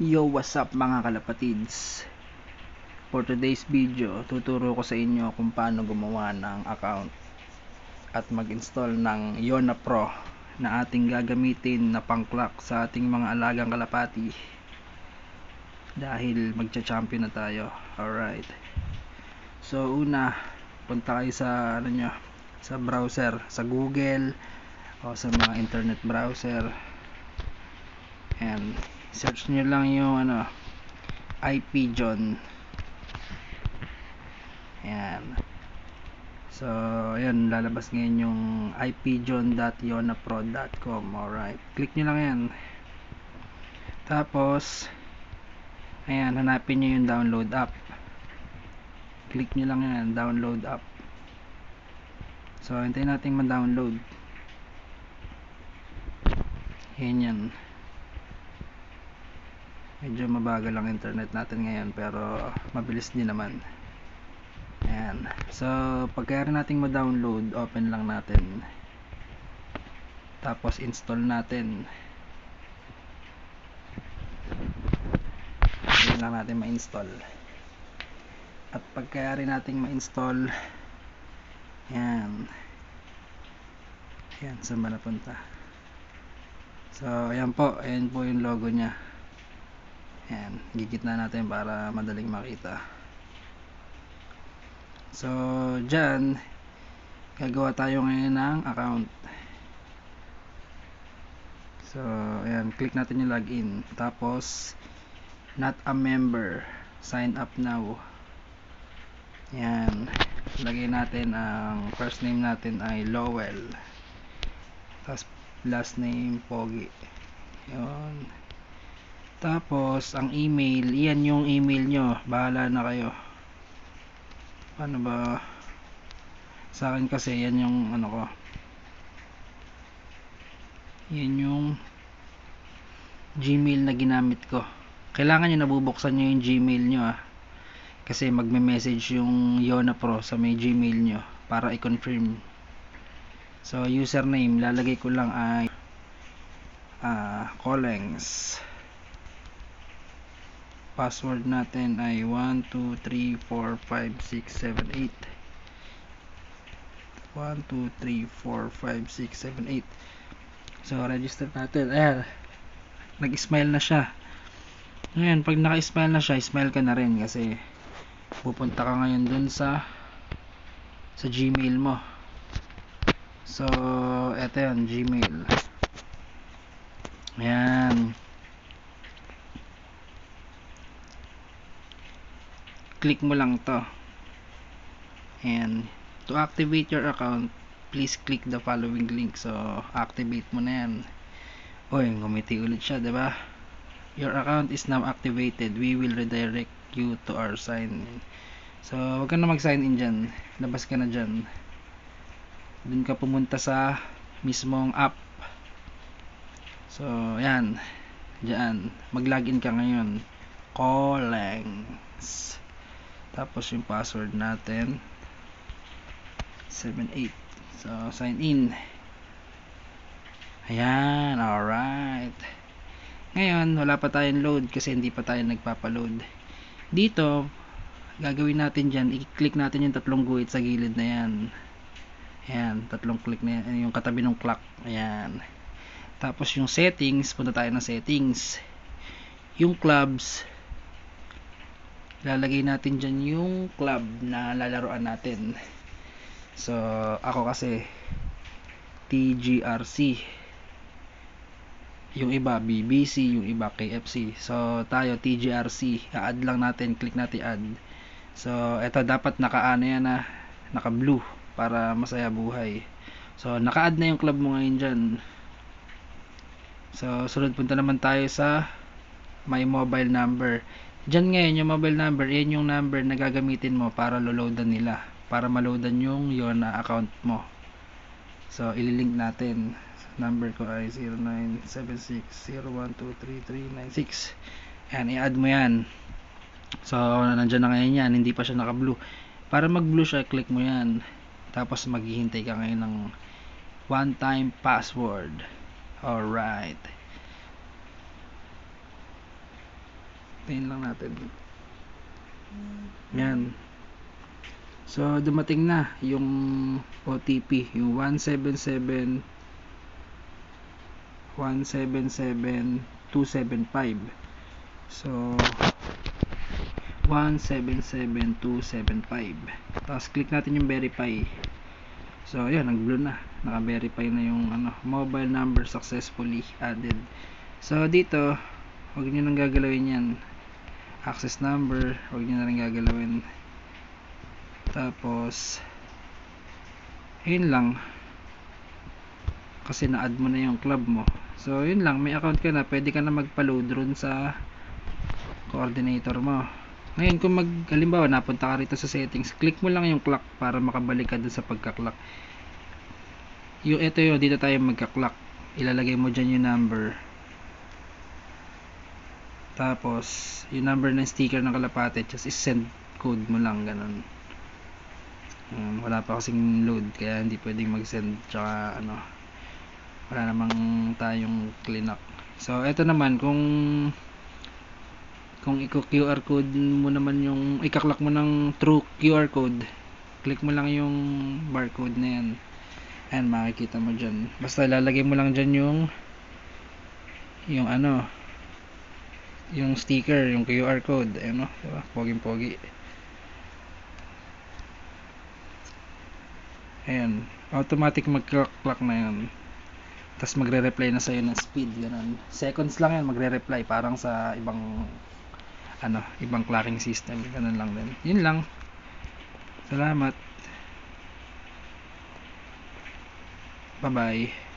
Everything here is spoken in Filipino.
Yo, what's up mga kalapatids? For today's video, tuturo ko sa inyo kung paano gumawa ng account at mag-install ng Yona Pro na ating gagamitin na pang-clock sa ating mga alagang kalapati dahil magcha-champion na tayo. Alright. So una, punta kayo sa sa browser, sa Google o sa mga internet browser, and search nyo lang yung IPJON. Ayan. So, ayan, lalabas ngayon yung ipjon.yonapro.com. Alright. Click nyo lang yan. Tapos, ayan, hanapin nyo yung download app. Click nyo lang yan, download app. So, hintayin natin ma-download. Ayan yan. Medyo mabagal ang internet natin ngayon, pero mabilis din naman. Ayan. So, pagkayari nating ma-download, open lang natin. Tapos, install natin. Ayan lang natin ma-install. At pagkayari nating ma-install, ayan. Ayan, saan ba napunta? So, ayan po. Ayan po yung logo nya. Ayan. Gigitna natin para madaling makita. So, dyan, gagawa tayo ngayon ng account. So, ayan, click natin yung login. Tapos, not a member, sign up now. Ayan, lagay natin ang first name natin ay Lowell. Tapos, last name, Pogi. Ayan. Tapos, ang email, iyan yung email nyo. Bahala na kayo. Paano ba? Sa akin kasi, yan yung ko. Yan yung Gmail na ginamit ko. Kailangan nyo nabubuksan nyo yung Gmail nyo kasi magme-message yung Yona Pro sa may Gmail nyo para i-confirm. So, username, lalagay ko lang ay Colengs. Password natin ay 1234567 1234567 So, register natin. Ayan, nag-smile na siya. Ngayon, pag naka-smile na siya, smile ka na rin kasi pupunta ka ngayon dun sa Gmail mo. So, eto yan, Gmail. Ayan. Click mo lang to. And to activate your account, please click the following link. So, activate mo na yan. Oy, ngumiti ulit siya, diba? Your account is now activated. We will redirect you to our sign in. So, wag ka na mag-sign in dyan. Labas ka na dyan. Dun ka pumunta sa mismong app. So, yan. Dyan. Mag-login ka ngayon. Colengs. Tapos yung password natin 78. So, sign in. Ayan. Alright. Ngayon, wala pa tayong load kasi hindi pa tayo nagpapaload. Dito, gagawin natin dyan, i-click natin yung tatlong guhit sa gilid na yan. Ayan, tatlong click na yan, yung katabi ng clock. Ayan. Tapos yung settings, punta tayo ng settings. Yung clubs, lalagay natin dyan yung club na lalaroan natin. So, ako kasi TGRC, yung iba BBC, yung iba KFC. So, tayo TGRC, i-add lang natin, click natin add. So, eto dapat naka-ano yan naka-blue para masaya buhay. So, naka-add na yung club mo ngayon dyan. So, sunod punta naman tayo sa my mobile number. Dyan ngayon, yung mobile number, yan yung number na gagamitin mo para loloadan nila. Para maloadan yung Yona account mo. So, ililink natin. Number ko ay 097601233396. Ayan, i-add mo yan. So, nandyan na ngayon yan. Hindi pa siya naka-blue. Para mag-blue siya, click mo yan. Tapos, maghihintay ka ngayon ng one-time password. Alright. Ayun lang natin. Yan. So, dumating na yung OTP, yung 177275. So, 177275. Tapos, click natin yung verify. So, ayan, nag-blue na. Naka-verify na yung mobile number successfully added. So, dito, huwag nyo nang gagalawin yan. Access number, huwag nyo na rin gagalawin. Tapos, yun lang. Kasi na-add mo na yung club mo. So, yun lang. May account ka na. Pwede ka na magpa-load ron sa coordinator mo. Ngayon, kung halimbawa, napunta ka rito sa settings, click mo lang yung clock para makabalik ka dun sa pagka-clock. Ito yun, dito tayo magka-clock. Ilalagay mo dyan yung number. Tapos, yung number ng sticker ng kalapate, just send code mo lang, ganun. Wala pa kasing load, kaya hindi pwedeng mag-send, tsaka wala namang tayong clean up. So, ito naman, kung i-QR code mo naman yung, ika-clock mo ng true QR code, click mo lang yung barcode na yan. Ayan, makikita mo dyan. Basta lalagay mo lang dyan yung sticker, yung QR code. Ayan, diba? Pogi-pogi. Ayan, automatic mag-clock na yan. Tapos magre-reply na sa'yo ng speed, ganun. Seconds lang yan, magre-reply. Parang sa ibang clocking system. Ganun lang din. Yun lang. Salamat. Bye-bye.